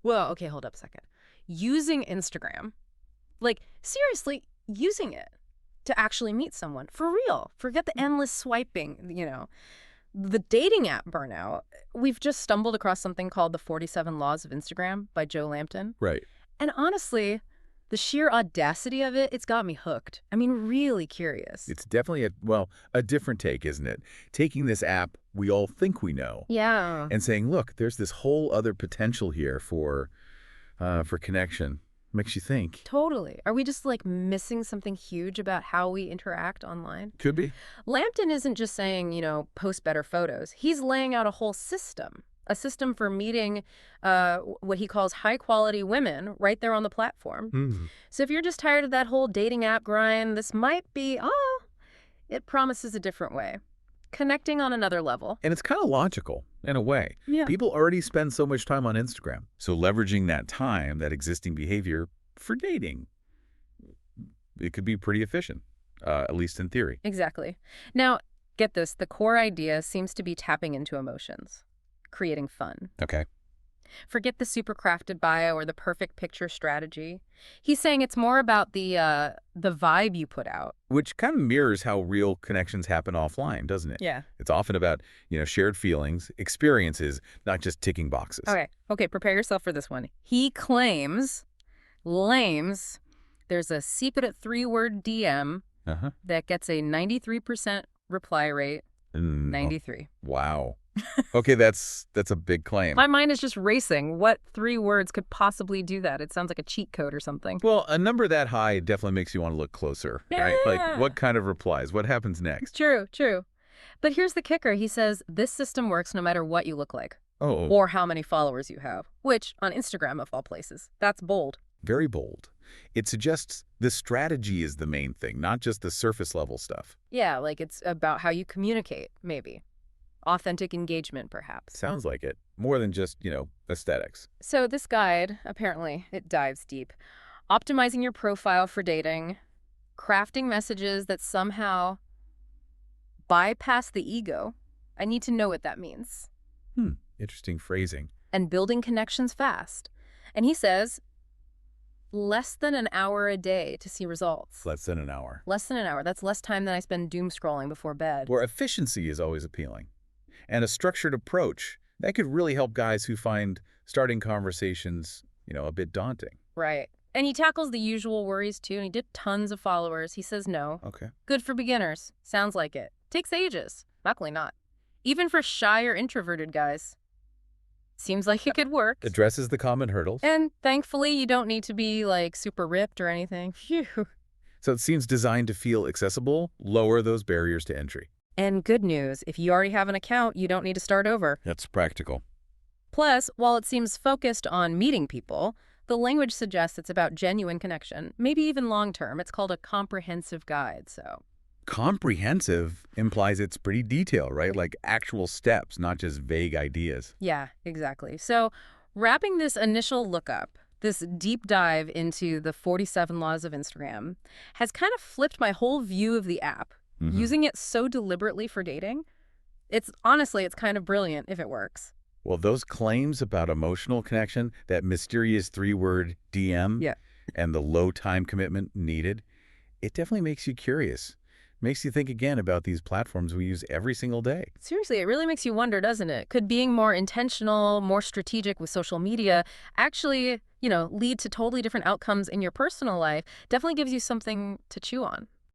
Well, okay, hold up a second. Using Instagram, like seriously, using it to actually meet someone for real. Forget the endless swiping. The dating app burnout. We've just stumbled across something called The 47 Laws of Instagram by Joe Lampton. Right. And honestly, the sheer audacity of it's got me hooked. I mean, really curious. It's definitely a different take, isn't it? Taking this app we all think we know Yeah, and saying, look, there's this whole other potential here for connection. Makes you think. totally. Are we just like missing something huge about how we interact online? Could be. Lampton isn't just saying, post better photos. He's laying out a whole system, a system for meeting what he calls high-quality women right there on the platform. Hmm. So if you're just tired of that whole dating app grind, this might be, it promises a different way. Connecting on another level. And it's kind of logical, in a way. Yeah. People already spend so much time on Instagram. So leveraging that time, that existing behavior, for dating, it could be pretty efficient, at least in theory. Exactly. Now, get this. The core idea seems to be tapping into emotions, creating fun. Okay. Forget the super crafted bio or the perfect picture strategy. He's saying it's more about the vibe you put out. Which kind of mirrors how real connections happen offline, doesn't it? Yeah. It's often about, shared feelings, experiences, not just ticking boxes. Okay, prepare yourself for this one. He claims there's a secret 3-word DM Uh-huh. that gets a 93% reply rate. 93. Wow. Okay, that's a big claim. My mind is just racing. What 3 words could possibly do that? It sounds like a cheat code or something. Well, a number that high definitely makes you want to look closer, right? Yeah. Like, what kind of replies? What happens next? True. But here's the kicker. He says this system works no matter what you look like Oh, or how many followers you have, which on Instagram, of all places, that's bold. very bold. It suggests the strategy is the main thing, not just the surface level stuff. Yeah, like it's about how you communicate, maybe. Authentic engagement, perhaps. Sounds like it. More than just, aesthetics. So this guide, apparently, it dives deep. Optimizing your profile for dating, crafting messages that somehow bypass the ego. I need to know what that means. Interesting phrasing. And building connections fast. And he says less than an hour a day to see results. Less than an hour. Less than an hour. That's less time than I spend doom scrolling before bed. Where efficiency is always appealing. And a structured approach, that could really help guys who find starting conversations, a bit daunting. Right. And he tackles the usual worries, too, and he did tons of followers. He says no. Okay. Good for beginners. Sounds like it. Takes ages. Luckily not. Even for shy or introverted guys. Seems like it could work. Addresses the common hurdles. And thankfully, you don't need to be, super ripped or anything. Phew. So it seems designed to feel accessible, lower those barriers to entry. And good news, if you already have an account, you don't need to start over. That's practical. Plus, while it seems focused on meeting people, the language suggests it's about genuine connection, maybe even long-term. It's called a comprehensive guide, so. Comprehensive implies it's pretty detailed, right? Like actual steps, not just vague ideas. Yeah, exactly. So wrapping this initial lookup, this deep dive into the 47 laws of Instagram, has kind of flipped my whole view of the app. Using it so deliberately for dating, it's kind of brilliant if it works. Well, those claims about emotional connection, that mysterious 3-word DM, Yeah. and the low time commitment needed, it definitely makes you curious. Makes you think again about these platforms we use every single day. Seriously, it really makes you wonder, doesn't it? Could being more intentional, more strategic with social media actually, lead to totally different outcomes in your personal life? Definitely gives you something to chew on.